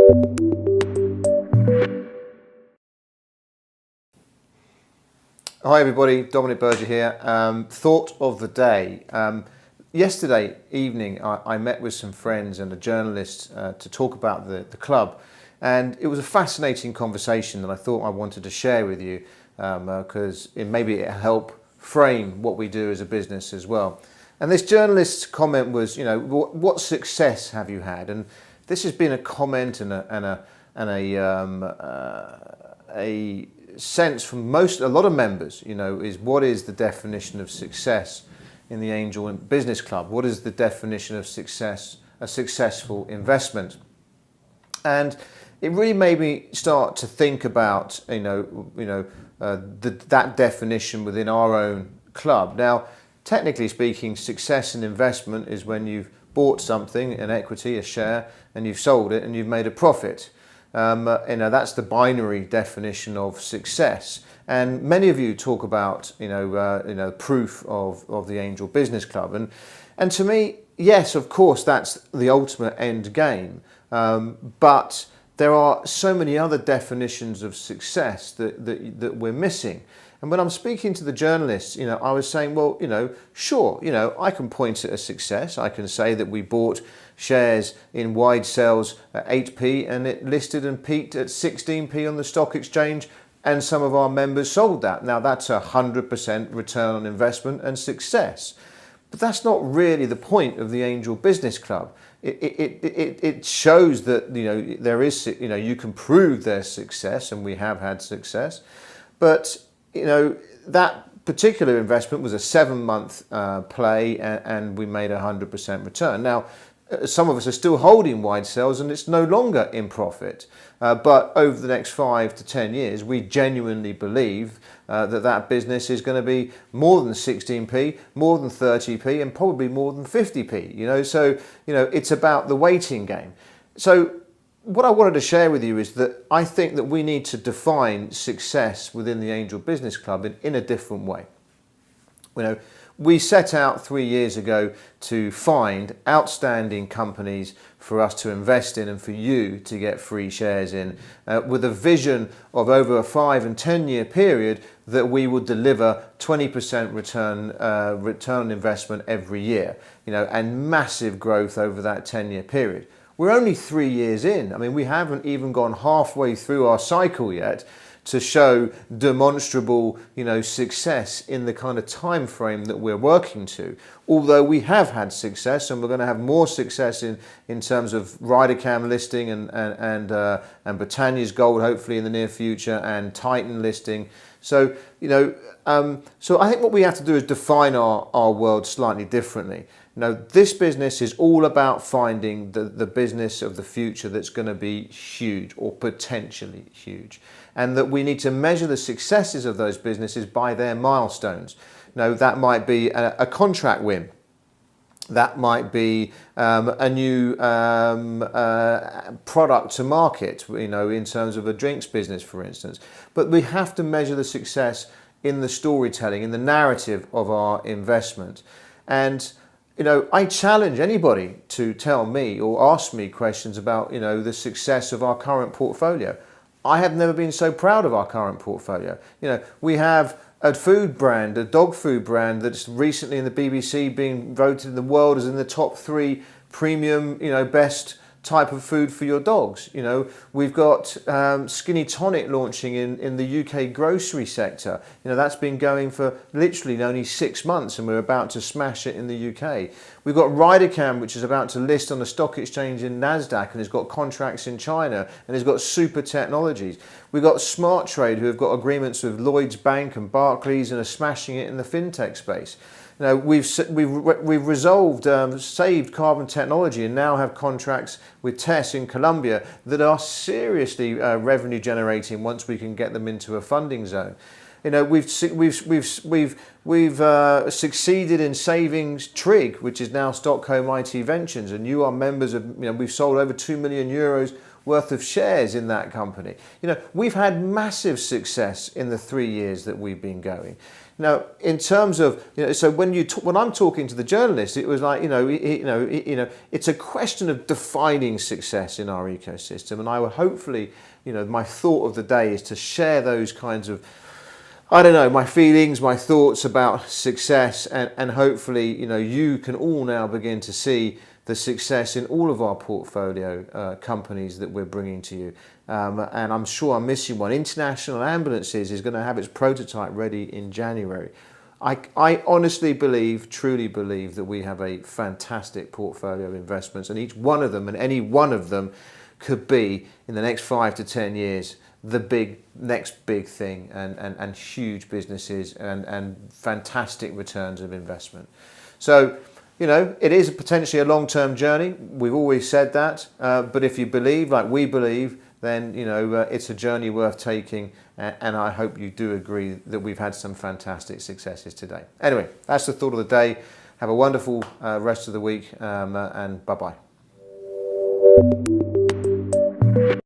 Hi everybody, Dominic Berger here. Thought of the day. Yesterday evening I met with some friends and a journalist to talk about the club, and it was a fascinating conversation that I thought I wanted to share with you because maybe it'll help frame what we do as a business as well. And this journalist's comment was, what success have you had? And this has been a comment and a sense from a lot of members, is what is the definition of success in the Angel Business Club? What is the definition of success, a successful investment? And it really made me start to think about, that definition within our own club. Now, technically speaking, success in investment is when you've bought something, an equity, a share, and you've sold it and you've made a profit. That's the binary definition of success. And many of you talk about, proof of the Angel Business Club. And to me, yes, of course, that's the ultimate end game. But there are so many other definitions of success that we're missing. And when I'm speaking to the journalists, I was saying, well, sure, I can point at a success. I can say that we bought shares in wide sales at 8p and it listed and peaked at 16p on the stock exchange, and some of our members sold that. Now that's 100% return on investment and success. But that's not really the point of the Angel Business Club. It shows that there is, you can prove there's success, and we have had success. But that particular investment was a 7-month play, and we made 100% return. Now, some of us are still holding wide sales and it's no longer in profit. But over the next 5 to 10 years, we genuinely believe that business is going to be more than 16p, more than 30p, and probably more than 50p. So it's about the waiting game. So what I wanted to share with you is that I think that we need to define success within the Angel Business Club in a different way. We set out 3 years ago to find outstanding companies for us to invest in and for you to get free shares in, with a vision of over a 5 and 10 year period that we would deliver 20% return on investment every year, and massive growth over that 10-year period. We're only 3 years in. I mean, we haven't even gone halfway through our cycle yet to show demonstrable, success in the kind of time frame that we're working to. Although we have had success, and we're going to have more success in terms of Rydercam listing and Britannia's Gold hopefully in the near future, and Titan listing. So so I think what we have to do is define our world slightly differently. This business is all about finding the business of the future that's going to be huge or potentially huge, and that we need to measure the successes of those businesses by their milestones. That might be a contract win. That might be a new product to market, in terms of a drinks business, for instance. But we have to measure the success in the storytelling, in the narrative of our investment. And I challenge anybody to tell me or ask me questions about, the success of our current portfolio. I have never been so proud of our current portfolio. We have a food brand, a dog food brand, that's recently in the BBC being voted in the world as in the top 3 premium, best type of food for your dogs. We've got Skinny Tonic launching in the UK grocery sector. That's been going for literally only 6 months, and we're about to smash it in the UK. We've got Rydercam, which is about to list on the stock exchange in NASDAQ, and has got contracts in China, and has got super technologies. We've got Smart Trade, who have got agreements with Lloyds Bank and Barclays and are smashing it in the fintech space. We've saved carbon technology and now have contracts with TESS in Colombia that are seriously revenue generating once we can get them into a funding zone. We've succeeded in saving Trig, which is now Stockholm IT Ventures, and you are members of. We've sold over €2 million worth of shares in that company. You know, we've had massive success in the 3 years that we've been going. Now, in terms of, you know, so when I'm talking to the journalists, it was like, it's a question of defining success in our ecosystem, and I will hopefully, you know, my thought of the day is to share those kinds of, I don't know, my feelings, my thoughts about success, and hopefully, you know, you can all now begin to see the success in all of our portfolio companies that we're bringing to you. And I'm sure I'm missing one. International Ambulances is going to have its prototype ready in January. I honestly believe, truly believe that we have a fantastic portfolio of investments, and each one of them, and any one of them, could be in the next 5 to 10 years the next big thing, and huge businesses and fantastic returns of investment. So, you know, it is potentially a long-term journey. We've always said that, but if you believe, like we believe, then, you know, it's a journey worth taking, and I hope you do agree that we've had some fantastic successes today. Anyway, that's the thought of the day. Have a wonderful rest of the week, and bye-bye.